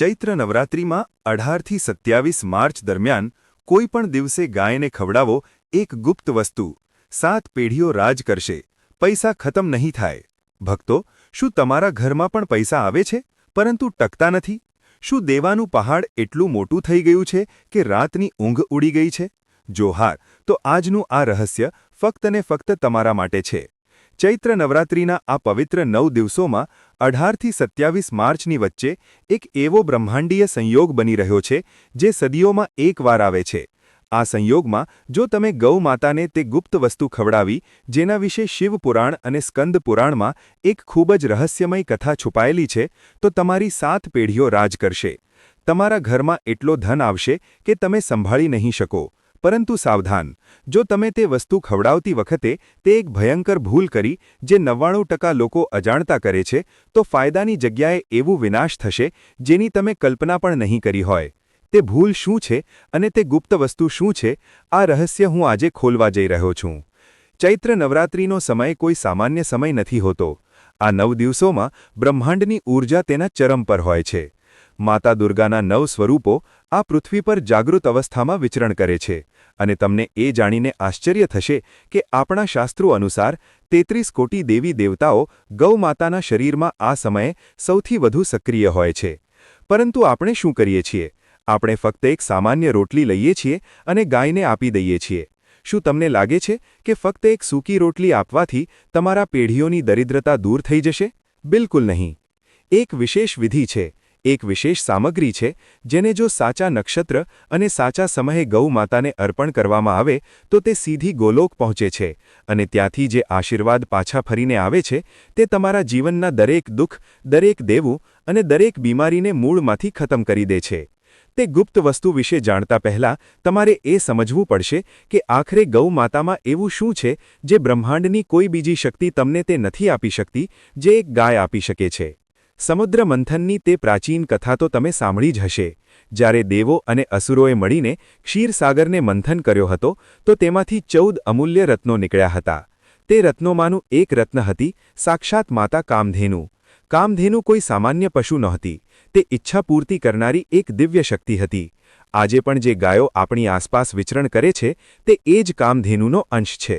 ચૈત્ર નવરાત્રિમાં 18થી 27 માર્ચ દરમિયાન કોઈપણ દિવસે ગાયને ખવડાવો એક ગુપ્ત વસ્તુ 7 પેઢીઓ રાજ કરશે, પૈસા ખતમ નહીં થાય. ભક્તો, શું તમારા ઘરમાં પણ પૈસા આવે છે પરંતુ ટકતા નથી? શું દેવાનું પહાડ એટલું મોટું થઈ ગયું છે કે રાતની ઊંઘ ઉડી ગઈ છે? જો હા, તો આજનું આ રહસ્ય ફક્ત ને ફક્ત તમારા માટે છે. ચૈત્ર નવરાત્રિના આ પવિત્ર 9 દિવસોમાં 18થી 27 માર્ચની વચ્ચે એક એવો બ્રહ્માંડીય સંયોગ બની રહ્યો છે જે સદીઓમાં એકવાર આવે છે. આ સંયોગમાં જો તમે ગૌ માતાને તે ગુપ્ત વસ્તુ ખવડાવી, જેના વિશે શિવ પુરાણ અને સ્કંદ પુરાણમાં એક ખૂબ જ રહસ્યમય કથા છુપાયેલી છે, તો તમારી 7 પેઢીઓ રાજ કરશે. તમારા ઘરમાં એટલો ધન આવશે કે તમે સંભાળી નહીં શકો. પરંતુ સાવધાન, જો તમે તે વસ્તુ ખવડાવતી વખતે તે એક ભયંકર ભૂલ કરી, જે 99% લોકો અજાણતા કરે છે, તો ફાયદાની જગ્યાએ એવું વિનાશ થશે જેની તમે કલ્પના પણ નહીં કરી હોય. તે ભૂલ શું છે અને તે ગુપ્ત વસ્તુ શું છે, આ રહસ્ય હું આજે ખોલવા જઈ રહ્યો છું. ચૈત્ર નવરાત્રિનો સમય કોઈ સામાન્ય સમય નથી હોતો. આ 9 દિવસોમાં બ્રહ્માંડની ઊર્જા તેના ચરમ પર હોય છે. માતા દુર્ગાના 9 સ્વરૂપો આ પૃથ્વી પર જાગૃત અવસ્થામાં વિચરણ કરે છે, અને તમને એ જાણીને આશ્ચર્ય થશે કે આપણા શાસ્ત્રો અનુસાર 33 કોટી દેવી દેવતાઓ ગૌ માતાના શરીરમાં આ સમયે સૌથી વધુ સક્રિય હોય છે. પરંતુ આપણે શું કરીએ છીએ? આપણે ફક્ત એક સામાન્ય રોટલી લઈએ છીએ અને ગાયને આપી દઈએ છીએ. શું તમને લાગે છે કે ફક્ત એક સૂકી રોટલી આપવાથી તમારા પેઢીઓની દરિદ્રતા દૂર થઈ જશે? બિલકુલ નહીં. એક વિશેષ વિધિ છે, એક વિશેષ સામગ્રી છે, જેને જો સાચા નક્ષત્ર અને સાચા સમયે ગૌ માતાને અર્પણ કરવામાં આવે તો તે સીધી ગોલોક પહોંચે છે, અને ત્યાંથી જે આશીર્વાદ પાછા ફરીને આવે છે તે તમારા જીવનના દરેક દુઃખ, દરેક દેવું અને દરેક બીમારીને મૂળમાંથી ખતમ કરી દે છે. તે ગુપ્ત વસ્તુ વિશે જાણતા પહેલાં તમારે એ સમજવું પડશે કે આખરે ગૌ માતામાં એવું શું છે જે બ્રહ્માંડની કોઈ બીજી શક્તિ તમને તે નથી આપી શકતી, જે એક ગાય આપી શકે છે. સમુદ્ર મંથનની તે પ્રાચીન કથા તો તમે સાંભળી જ હશે. જ્યારે દેવો અને અસુરોએ મળીને ક્ષીરસાગરને મંથન કર્યો હતો, તો તેમાંથી 14 અમૂલ્ય રત્નો નીકળ્યા હતા. તે રત્નોમાંનું એક રત્ન હતી સાક્ષાત માતા કામધેનુ. કામધેનુ કોઈ સામાન્ય પશુ નહોતી, તે ઈચ્છા પૂર્તિ કરનારી એક દિવ્ય શક્તિ હતી. આજે પણ જે ગાયો આપણી આસપાસ વિચરણ કરે છે તે એ જ કામધેનુનો અંશ છે.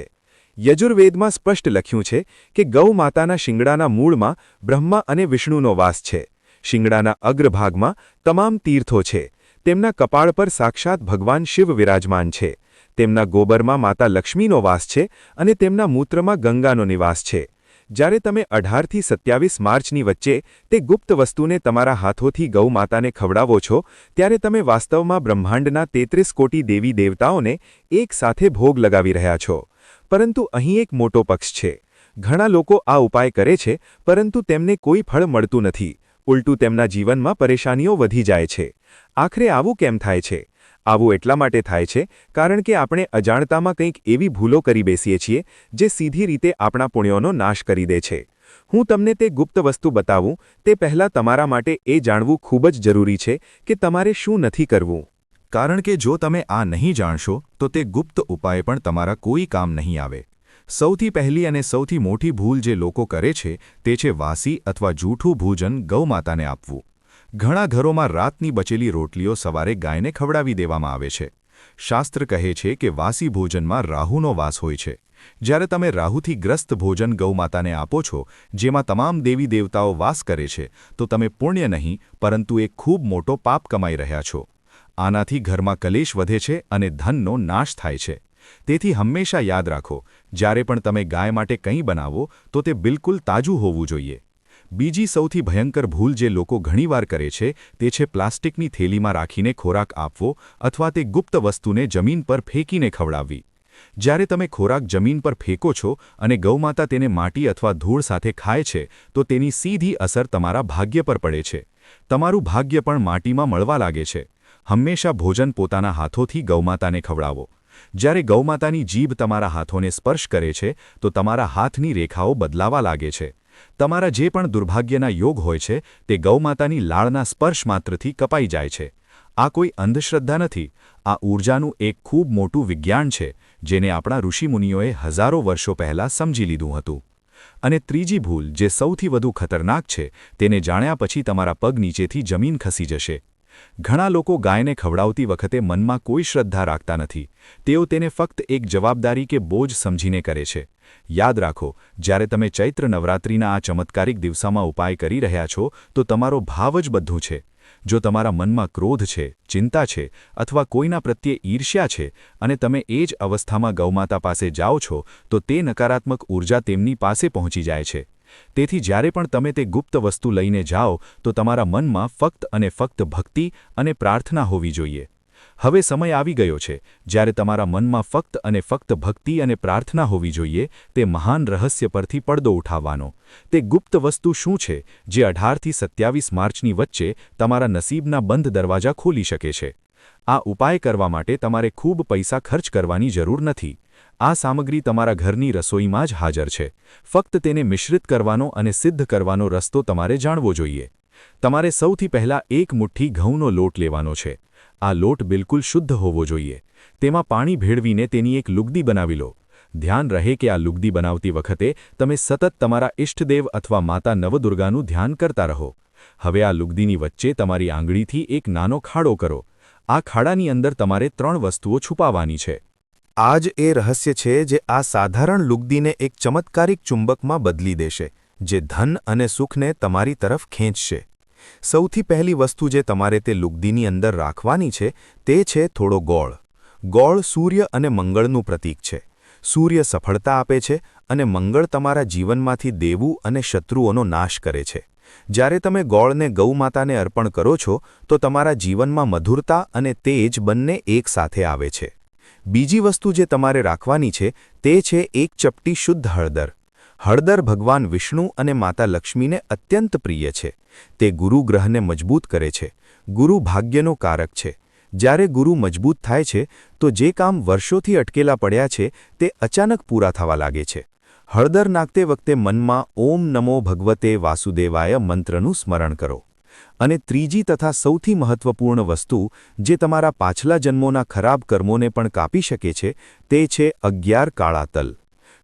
યજુર્વેદમાં સ્પષ્ટ લખ્યું છે કે ગૌ માતાના શિંગડાના મૂળમાં બ્રહ્મા અને વિષ્ણુનો વાસ છે. શિંગડાના અગ્રભાગમાં તમામ તીર્થો છે. તેમના કપાળ પર સાક્ષાત ભગવાન શિવ વિરાજમાન છે. તેમના ગોબરમાં માતા લક્ષ્મીનો વાસ છે અને તેમના મૂત્રમાં ગંગાનો નિવાસ છે. જ્યારે તમે 18થી 27 માર્ચની વચ્ચે તે ગુપ્ત વસ્તુને તમારા હાથોથી ગૌ માતાને ખવડાવો છો, ત્યારે તમે વાસ્તવમાં બ્રહ્માંડના 33 કોટી દેવી દેવતાઓને એક સાથે ભોગ લગાવી રહ્યા છો. પરંતુ અહીં એક મોટો પક્ષ છે. ઘણા લોકો આ ઉપાય કરે છે, પરંતુ તેમને કોઈ ફળ મળતું નથી. ઉલટું તેમના જીવનમાં પરેશાનીઓ વધી જાય છે. આખરે આવું કેમ થાય છે? આવું એટલા માટે થાય છે કારણ કે આપણે અજાણતામાં કંઈક એવી ભૂલો કરી બેસીએ છીએ જે સીધી રીતે આપણા પુણ્યોનો નાશ કરી દે છે. હું તમને તે ગુપ્ત વસ્તુ બતાવું તે પહેલાં તમારા માટે એ જાણવું ખૂબ જ જરૂરી છે કે તમારે શું નથી કરવું. કારણ કે જો તમે આ નહીં જાણશો તો તે ગુપ્ત ઉપાય પણ તમારા કોઈ કામ નહીં આવે. સૌથી પહેલી અને સૌથી મોટી ભૂલ જે લોકો કરે છે તે છે વાસી અથવા જૂઠું ભોજન ગૌ માતાને આપવું. ઘણા ઘરોમાં રાતની બચેલી રોટલીઓ સવારે ગાયને ખવડાવી દેવામાં આવે છે. શાસ્ત્ર કહે છે કે વાસી ભોજનમાં રાહુનો વાસ હોય છે. જ્યારે તમે રાહુથી ગ્રસ્ત ભોજન ગૌ માતાને આપો છો, જેમાં તમામ દેવી દેવતાઓ વાસ કરે છે, તો તમે પુણ્ય નહીં પરંતુ એક ખૂબ મોટો પાપ કમાઈ રહ્યા છો. આનાથી ઘરમાં કલેશ વધે છે અને ધનનો નાશ થાય છે. તેથી હંમેશા યાદ રાખો, જ્યારે પણ તમે ગાય માટે કંઈ બનાવો તો તે બિલકુલ તાજું હોવું જોઈએ. બીજી સૌથી ભયંકર ભૂલ જે લોકો ઘણીવાર કરે છે તે છે પ્લાસ્ટિકની થેલીમાં રાખીને ખોરાક આપવો અથવા તે ગુપ્ત વસ્તુને જમીન પર ફેંકીને ખવડાવવી. જ્યારે તમે ખોરાક જમીન પર ફેંકો છો અને ગૌમાતા તેને માટી અથવા ધૂળ સાથે ખાય છે, તો તેની સીધી અસર તમારા ભાગ્ય પર પડે છે. તમારું ભાગ્ય પણ માટીમાં મળવા લાગે છે. હંમેશા ભોજન પોતાના હાથોથી ગૌમાતાને ખવડાવો. જ્યારે ગૌમાતાની જીભ તમારા હાથોને સ્પર્શ કરે છે તો તમારા હાથની રેખાઓ બદલાવા લાગે છે. તમારા જે પણ દુર્ભાગ્યના યોગ હોય છે તે ગૌમાતાની લાળના સ્પર્શ માત્રથી કપાઈ જાય છે. આ કોઈ અંધશ્રદ્ધા નથી. આ ઊર્જાનું એક ખૂબ મોટું વિજ્ઞાન છે જેને આપણા ઋષિમુનિઓએ હજારો વર્ષો પહેલાં સમજી લીધું હતું. અને ત્રીજી ભૂલ, જે સૌથી વધુ ખતરનાક છે, તેને જાણ્યા પછી તમારા પગ નીચેથી જમીન ખસી જશે. ઘણા લોકો ગાયને ખવડાવતી વખતે મનમાં કોઈ શ્રદ્ધા રાખતા નથી. તેઓ તેને ફક્ત એક જવાબદારી કે બોજ સમજીને કરે છે. યાદ રાખો, જ્યારે તમે ચૈત્ર નવરાત્રિના આ ચમત્કારિક દિવસોમાં ઉપાય કરી રહ્યા છો, તો તમારો ભાવ જ બધું છે. જો તમારા મનમાં ક્રોધ છે, ચિંતા છે, અથવા કોઈના પ્રત્યે ઈર્ષ્યા છે અને તમે એ જ અવસ્થામાં ગૌમાતા પાસે જાઓ છો, તો તે નકારાત્મક ઊર્જા તેમની પાસે પહોંચી જાય છે. તેથી જ્યારે પણ તમે તે ગુપ્ત વસ્તુ લઈને જાઓ, તો તમારા મનમાં ફક્ત અને ફક્ત ભક્તિ અને પ્રાર્થના હોવી જોઈએ. હવે સમય આવી ગયો છે જ્યારે તમારા મનમાં ફક્ત અને ફક્ત ભક્તિ અને પ્રાર્થના હોવી જોઈએ, તે મહાન રહસ્ય પરથી પડદો ઉઠાવવાનો. તે ગુપ્ત વસ્તુ શું છે જે 18થી 27 માર્ચની વચ્ચે તમારા નસીબના બંધ દરવાજા ખોલી શકે છે? આ ઉપાય કરવા માટે તમારે ખૂબ પૈસા ખર્ચ કરવાની જરૂર નથી. આ સામગ્રી તમારા ઘરની રસોઈમાં જ હાજર છે. ફક્ત તેને મિશ્રિત કરવાનો અને સિદ્ધ કરવાનો રસ્તો તમારે જાણવો જોઈએ. તમારે સૌથી પહેલાં એક મુઠ્ઠી ઘઉંનો લોટ લેવાનો છે. આ લોટ બિલકુલ શુદ્ધ હોવો જોઈએ. તેમાં પાણી ભેળવીને તેની એક લુગદી બનાવી લો. ધ્યાન રહે કે આ લુગદી બનાવતી વખતે તમે સતત તમારા ઇષ્ટદેવ અથવા માતા નવદુર્ગાનું ધ્યાન કરતા રહો. હવે આ લુગદીની વચ્ચે તમારી આંગળીથી એક નાનો ખાડો કરો. આ ખાડાની અંદર તમારે 3 વસ્તુઓ છુપાવવાની છે. આ જ એ રહસ્ય છે જે આ સાધારણ લુગદીને એક ચમત્કારિક ચુંબકમાં બદલી દેશે, જે ધન અને સુખને તમારી તરફ ખેંચશે. સૌથી પહેલી વસ્તુ જે તમારે તે લુગદીની અંદર રાખવાની છે, તે છે થોડો ગોળ. ગોળ સૂર્ય અને મંગળનું પ્રતીક છે. સૂર્ય સફળતા આપે છે અને મંગળ તમારા જીવનમાંથી દેવું અને શત્રુઓનો નાશ કરે છે. જ્યારે તમે ગોળને ગૌમાતાને અર્પણ કરો છો, તો તમારા જીવનમાં મધુરતા અને તેજ બંને એકસાથે આવે છે. બીજી વસ્તુ જે તમારે રાખવાની છે, તે છે એક ચપટી શુદ્ધ હળદર. હળદર ભગવાન વિષ્ણુ અને માતા લક્ષ્મીને અત્યંત પ્રિય છે. તે ગુરુ ગ્રહને મજબૂત કરે છે. ગુરુ ભાગ્યનો કારક છે. જ્યારે ગુરુ મજબૂત થાય છે, તો જે કામ વર્ષોથી અટકેલા પડ્યા છે, તે અચાનક પૂરા થવા લાગે છે. હળદર નાખતે વખતે મનમાં ઓમ નમો ભગવતે વાસુદેવાય મંત્રનું સ્મરણ કરો. અને ત્રીજી તથા સૌથી મહત્વપૂર્ણ વસ્તુ, જે તમારા પાછલા જન્મોના ખરાબ કર્મોને પણ કાપી શકે છે, તે છે 11 કાળા તલ.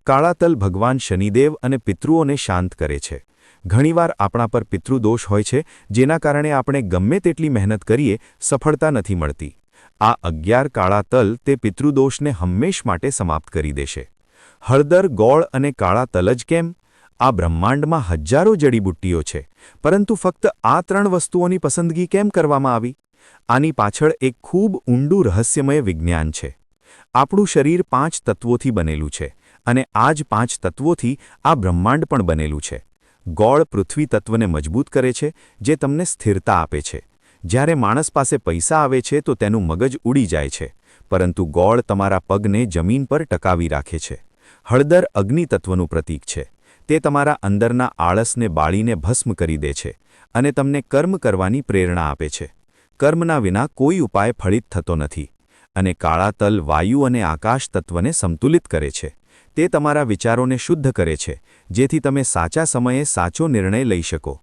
કાળા તલ ભગવાન શનિદેવ અને પિતૃઓને શાંત કરે છે. ઘણીવાર આપણા પર પિતૃદોષ હોય છે, જેના કારણે આપણે ગમે તેટલી મહેનત કરીએ, સફળતા નથી મળતી. આ 11 કાળા તલ તે પિતૃદોષને હંમેશ માટે સમાપ્ત કરી દેશે. હળદર, ગોળ અને કાળા તલ જ કેમ? આ બ્રહ્માંડમાં હજારો જડીબુટ્ટીઓ છે, પરંતુ ફક્ત આ 3 વસ્તુઓની પસંદગી કેમ કરવામાં આવી? આની પાછળ એક ખૂબ ઊંડું રહસ્યમય વિજ્ઞાન છે. આપણું શરીર 5 તત્વોથી બનેલું છે, અને આ જ 5 તત્વોથી આ બ્રહ્માંડ પણ બનેલું છે. ગોળ પૃથ્વી તત્વને મજબૂત કરે છે, જે તમને સ્થિરતા આપે છે. જ્યારે માણસ પાસે પૈસા આવે છે, તો તેનું મગજ ઉડી જાય છે, પરંતુ ગોળ તમારા પગને જમીન પર ટકાવી રાખે છે. હળદર અગ્નિ તત્વનું પ્રતીક છે. તે તમારા અંદરના આળસને બાળીને ભસ્મ કરી દે છે અને તમને કર્મ કરવાની પ્રેરણા આપે છે. કર્મના વિના કોઈ ઉપાય ફળિત થતો નથી. અને કાળા તલ વાયુ અને આકાશ તત્વને સંતુલિત કરે છે. તે તમારા વિચારોને શુદ્ધ કરે છે, જેથી તમે સાચા સમયે સાચો નિર્ણય લઈ શકો.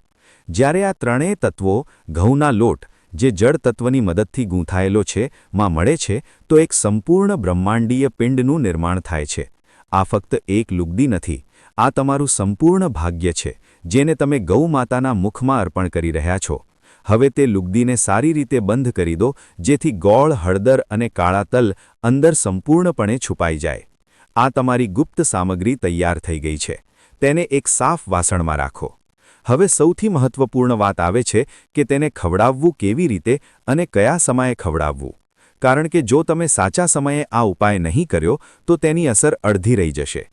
જ્યારે આ ત્રણેય તત્વો ઘઉંના લોટ, જે જળ તત્વની મદદથી ગૂંથાયેલો છે, માં મળે છે, તો એક સંપૂર્ણ બ્રહ્માંડીય પિંડનું નિર્માણ થાય છે. આ ફક્ત એક લુગદી નથી. આ તમારું સંપૂર્ણ ભાગ્ય છે, જેને તમે ગૌમાતાના મુખમાં અર્પણ કરી રહ્યા છો. હવે તે લુગદીને સારી રીતે બંધ કરી દો, જેથી ગોળ, હળદર અને કાળા તલ અંદર સંપૂર્ણપણે છુપાઈ જાય. આ તમારી ગુપ્ત સામગ્રી તૈયાર થઈ ગઈ છે. તેને એક સાફ વાસણમાં રાખો. હવે સૌથી મહત્વપૂર્ણ વાત આવે છે કે તેને ખવડાવવું કેવી રીતે અને કયા સમયે ખવડાવવું. કારણ કે જો તમે સાચા સમયે આ ઉપાય નહીં કર્યો, તો તેની અસર અડધી રહી જશે.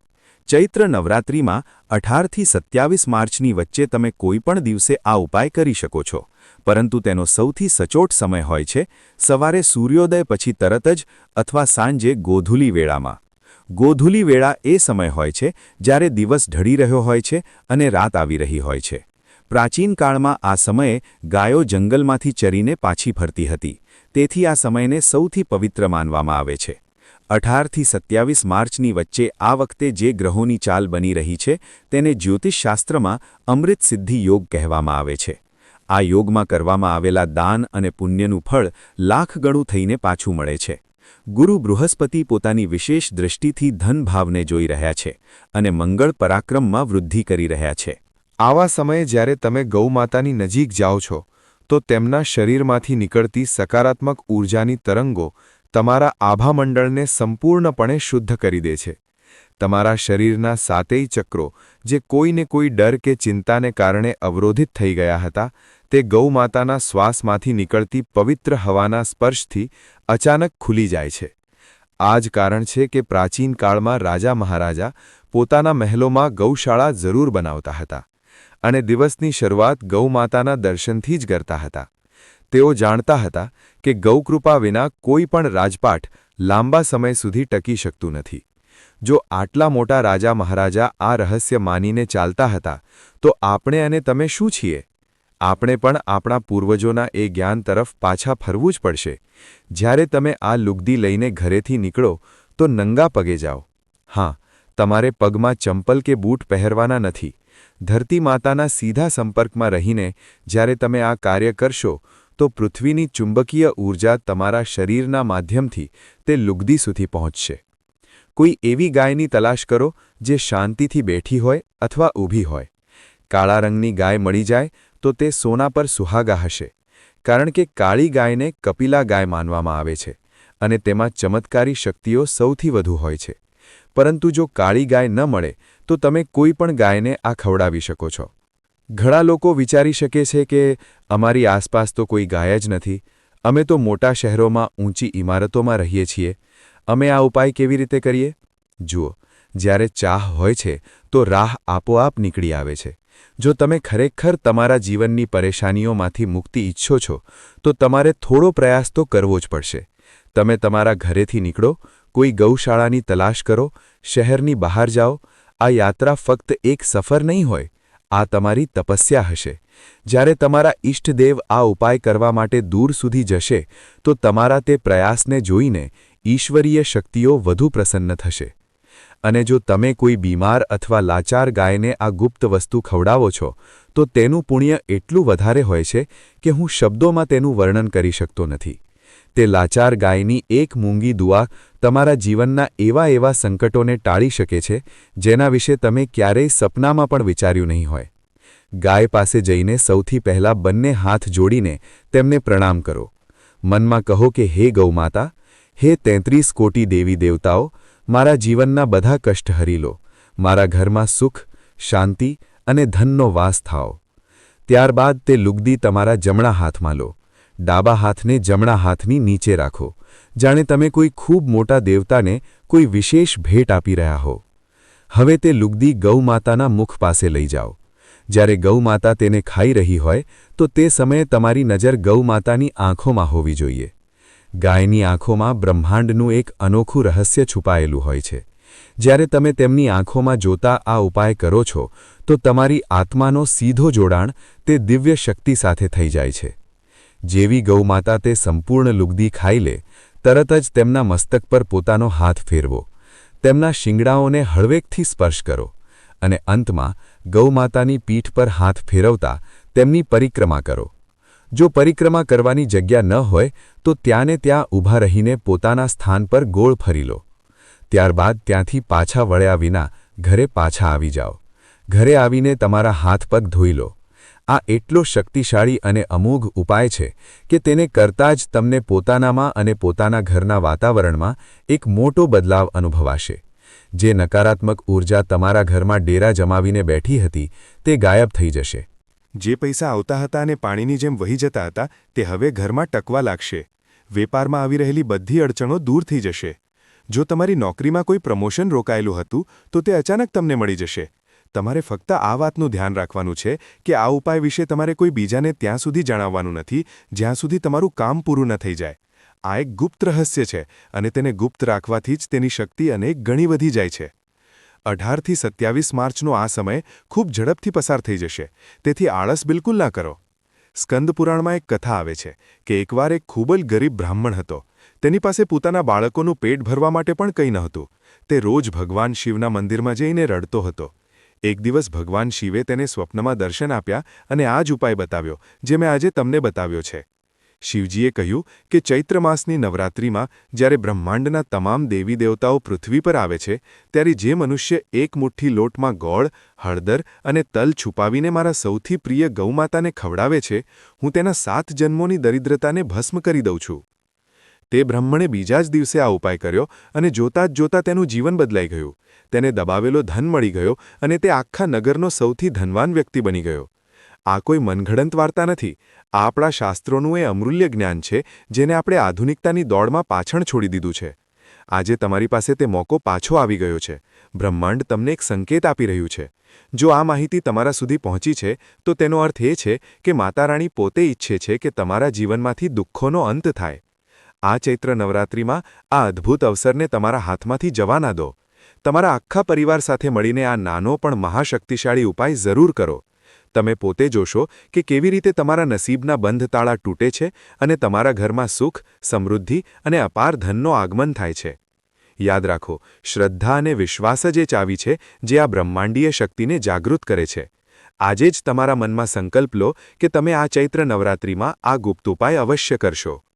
ચૈત્ર નવરાત્રિમાં 18થી 27 માર્ચની વચ્ચે તમે કોઈપણ દિવસે આ ઉપાય કરી શકો છો, પરંતુ તેનો સૌથી સચોટ સમય હોય છે સવારે સૂર્યોદય પછી તરત જ અથવા સાંજે ગોધૂલી વેળામાં. ગોધૂલી વેળા એ સમય હોય છે જ્યારે દિવસ ઢળી રહ્યો હોય છે અને રાત આવી રહી હોય છે. પ્રાચીન કાળમાં આ સમયે ગાયો જંગલમાંથી ચરીને પાછી ફરતી હતી, તેથી આ સમયને સૌથી પવિત્ર માનવામાં આવે છે. 18થી 27 માર્ચની વચ્ચે આ વખતે જે ગ્રહોની ચાલ બની રહી છે, તેને જ્યોતિષશાસ્ત્રમાં અમૃત સિદ્ધિ યોગ કહેવામાં આવે છે. આ યોગમાં કરવામાં આવેલા દાન અને પુણ્યનું ફળ લાખ ગણું થઈને પાછું મળે છે. ગુરુ બૃહસ્પતિ પોતાની વિશેષ દૃષ્ટિથી ધનભાવને જોઈ રહ્યા છે અને મંગળ પરાક્રમમાં વૃદ્ધિ કરી રહ્યા છે. આવા સમયે જ્યારે તમે ગૌમાતાની નજીક જાઓ છો તો તેમના શરીરમાંથી નીકળતી સકારાત્મક ઊર્જાની તરંગો તમારા આભામંડળને સંપૂર્ણપણે શુદ્ધ કરી દે છે. તમારા શરીરના સાતેય ચક્રો જે કોઈને કોઈ ડર કે ચિંતાને કારણે અવરોધિત થઈ ગયા હતા તે ગૌમાતાના શ્વાસમાંથી નીકળતી પવિત્ર હવાના સ્પર્શથી અચાનક ખુલી જાય છે. આ જ કારણ છે કે પ્રાચીન કાળમાં રાજા મહારાજા પોતાના મહેલોમાં ગૌશાળા જરૂર બનાવતા હતા અને દિવસની શરૂઆત ગૌમાતાના દર્શનથી જ કરતા હતા. તેઓ જાણતા હતા કે ગૌકૃપા વિના કોઈ પણ રાજપાટ લાંબા સમય સુધી ટકી શકતું નથી. જો આટલા મોટા રાજા મહારાજા આ રહસ્ય માનીને ચાલતા હતા તો આપણે અને તમે શું છીએ? આપણે પણ આપણા પૂર્વજોના એ જ્ઞાન તરફ પાછા ફરવું જ પડશે. જ્યારે તમે આ લુગદી લઈને ઘરેથી નીકળો તો નંગા પગે જાઓ. હા, તમારે પગમાં ચંપલ કે બૂટ પહેરવાના નથી. ધરતી માતાના સીધા સંપર્કમાં રહીને જ્યારે તમે આ કાર્ય કરશો તો પૃથ્વીની ચુંબકીય ઊર્જા તમારા શરીરના માધ્યમથી તે લુગદી સુધી પહોંચશે. કોઈ એવી ગાયની તલાશ કરો જે શાંતિથી બેઠી હોય અથવા ઊભી હોય. કાળા રંગની ગાય મળી જાય તો તે સોના પર સુહાગા હશે, કારણ કે કાળી ગાયને કપિલા ગાય માનવામાં આવે છે અને તેમાં ચમત્કારી શક્તિઓ સૌથી વધુ હોય છે. પરંતુ જો કાળી ગાય ન મળે તો તમે કોઈ પણ ગાયને આ ખવડાવી શકો છો. ઘણા લોકો વિચારી શકે છે કે અમારી આસપાસ તો કોઈ ગાય જ નથી, અમે તો મોટા શહેરોમાં ઊંચી ઇમારતોમાં રહીએ છીએ, અમે આ ઉપાય કેવી રીતે કરીએ? જુઓ, જ્યારે ચાહ હોય છે તો રાહ આપોઆપ નીકળી આવે છે. જો તમે ખરેખર તમારા જીવનની પરેશાનીઓમાંથી મુક્તિ ઈચ્છો છો તો તમારે થોડો પ્રયાસ તો કરવો જ પડશે. તમે તમારા ઘરેથી નીકળો, કોઈ ગૌશાળાની તલાશ કરો, શહેરની બહાર જાઓ. આ યાત્રા ફક્ત એક સફર નહીં હોય, આ તમારી તપસ્યા હશે. જ્યારે તમારા ઇષ્ટદેવ આ ઉપાય કરવા માટે દૂર સુધી જશે તો તમારા તે પ્રયાસને જોઈને ઈશ્વરીય શક્તિઓ વધુ પ્રસન્ન થશે. અને જો તમે કોઈ બીમાર અથવા લાચાર ગાયને આ ગુપ્ત વસ્તુ ખવડાવો છો તો તેનું પુણ્ય એટલું વધારે હોય છે કે હું શબ્દોમાં તેનું વર્ણન કરી શકતો નથી. તે લાચાર ગાયની એક મૂંગી દુઆ તમારા જીવનના એવા સંકટોને ટાળી શકે છે જેના વિશે તમે ક્યારેય સપનામાં પણ વિચાર્યું નહીં હોય. ગાય પાસે જઈને સૌથી પહેલાં બંને હાથ જોડીને તેમને પ્રણામ કરો. મનમાં કહો કે હે ગૌમાતા, હે 33 કોટી દેવી દેવતાઓ, મારા જીવનના બધા કષ્ટ હરી લો. મારા ઘરમાં સુખ, શાંતિ અને ધનનો વાસ થાઓ. ત્યારબાદ તે લુગદી તમારા જમણા હાથમાં લો. ડાબા હાથને જમણા હાથની નીચે રાખો, જાણે તમે કોઈ ખૂબ મોટા દેવતાને કોઈ વિશેષ ભેટ આપી રહ્યા હો. હવે તે લુગદી ગૌમાતાના મુખ પાસે લઈ જાઓ. જ્યારે ગૌમાતા તેને ખાઈ રહી હોય તો તે સમયે તમારી નજર ગૌમાતાની આંખોમાં હોવી જોઈએ. ગાયની આંખોમાં બ્રહ્માંડનું એક અનોખું રહસ્ય છુપાયેલું હોય છે. જ્યારે તમે તેમની આંખોમાં જોતા આ ઉપાય કરો છો તો તમારી આત્માનો સીધો જોડાણ તે દિવ્ય શક્તિ સાથે થઈ જાય છે. જેવી ગૌમાતા તે સંપૂર્ણ લુગદી ખાઈ લે, તરત જ તેમના મસ્તક પર પોતાનો હાથ ફેરવો. તેમના શિંગડાઓને હળવેકથી સ્પર્શ કરો અને અંતમાં ગૌમાતાની પીઠ પર હાથ ફેરવતા તેમની પરિક્રમા કરો. જો પરિક્રમા કરવાની જગ્યા ન હોય તો ત્યાંને ત્યાં ઊભા રહીને પોતાના સ્થાન પર ગોળ ફરી લો. ત્યારબાદ ત્યાંથી પાછા વળ્યા વિના ઘરે પાછા આવી જાઓ. ઘરે આવીને તમારા હાથ પગ ધોઈ લો. આ એટલો શક્તિશાળી અને અમોઘ ઉપાય છે કે તેને કરતાં જ તમને પોતાનામાં અને પોતાના ઘરના વાતાવરણમાં એક મોટો બદલાવ અનુભવાશે. જે નકારાત્મક ઊર્જા તમારા ઘરમાં ડેરા જમાવીને બેઠી હતી તે ગાયબ થઈ જશે. જે પૈસા આવતા હતા અને પાણીની જેમ વહી જતા હતા તે હવે ઘરમાં ટકવા લાગશે. વેપારમાં આવી રહેલી બધી અડચણો દૂર થઈ જશે. જો તમારી નોકરીમાં કોઈ પ્રમોશન રોકાયેલું હતું તો તે અચાનક તમને મળી જશે. તમારે ફક્ત આ વાતનું ધ્યાન રાખવાનું છે કે આ ઉપાય વિશે તમારે કોઈ બીજાને ત્યાં સુધી જણાવવાનું નથી જ્યાં સુધી તમારું કામ પૂરું ન થઈ જાય. આ એક ગુપ્ત રહસ્ય છે અને તેને ગુપ્ત રાખવાથી જ તેની શક્તિ અનેક ગણી વધી જાય છે. 18 થી 27 માર્ચનો આ સમય ખૂબ ઝડપથી પસાર થઈ જશે, તેથી આળસ બિલકુલ ના કરો. સ્કંદ પુરાણમાં એક કથા આવે છે કે એકવાર એક ખૂબ જ ગરીબ બ્રાહ્મણ હતો. તેની પાસે પોતાના બાળકોનું પેટ ભરવા માટે પણ કંઈ નહોતું. તે રોજ ભગવાન શિવના મંદિરમાં જઈને રડતો હતો. એક દિવસ ભગવાન શિવે તેને સ્વપ્નમાં દર્શન આપ્યા અને આ જ ઉપાય બતાવ્યો જે મેં આજે તમને બતાવ્યો છે. શિવજીએ કહ્યું કે ચૈત્ર માસની નવરાત્રિમાં જ્યારે બ્રહ્માંડના તમામ દેવી દેવતાઓ પૃથ્વી પર આવે છે ત્યારે જે મનુષ્ય એક મુઠ્ઠી લોટમાં ગોળ, હળદર અને તલ છુપાવીને મારા સૌથી પ્રિય ગૌમાતાને ખવડાવે છે, હું તેના 7 જન્મોની દરિદ્રતાને ભસ્મ કરી દઉં છું. તે બ્રાહ્મણે બીજા જ દિવસે આ ઉપાય કર્યો અને જોતાં જ જોતાં તેનું જીવન બદલાઈ ગયું. તેને દબાવેલો ધન મળી ગયો અને તે આખા નગરનો સૌથી ધનવાન વ્યક્તિ બની ગયો. આ કોઈ મનઘડંત વાર્તા નથી. આ આપણા શાસ્ત્રોનું એ અમૂલ્ય જ્ઞાન છે જેને આપણે આધુનિકતાની દોડમાં પાછળ છોડી દીધું છે. આજે તમારી પાસે તે મોકો પાછો આવી ગયો છે. બ્રહ્માંડ તમને એક સંકેત આપી રહ્યું છે. જો આ માહિતી તમારા સુધી પહોંચી છે તો તેનો અર્થ એ છે કે માતા રાણી પોતે ઈચ્છે છે કે તમારા જીવનમાંથી દુઃખોનો અંત થાય. આ ચૈત્ર નવરાત્રિમાં આ અદ્ભુત અવસરને તમારા હાથમાંથી જવા ના દો. તમારા આખા પરિવાર સાથે મળીને આ નાનો પણ મહાશક્તિશાળી ઉપાય જરૂર કરો. તમે પોતે જોશો કે કેવી રીતે તમારા નસીબના બંધ તાળા તૂટે છે અને તમારા ઘરમાં સુખ, સમૃદ્ધિ અને અપાર ધનનો આગમન થાય છે. યાદ રાખો, શ્રદ્ધા અને વિશ્વાસ જ એ ચાવી છે જે આ બ્રહ્માંડીય શક્તિને જાગૃત કરે છે. આજે જ તમારા મનમાં સંકલ્પ લો કે તમે આ ચૈત્ર નવરાત્રિમાં આ ગુપ્ત ઉપાય અવશ્ય કરશો.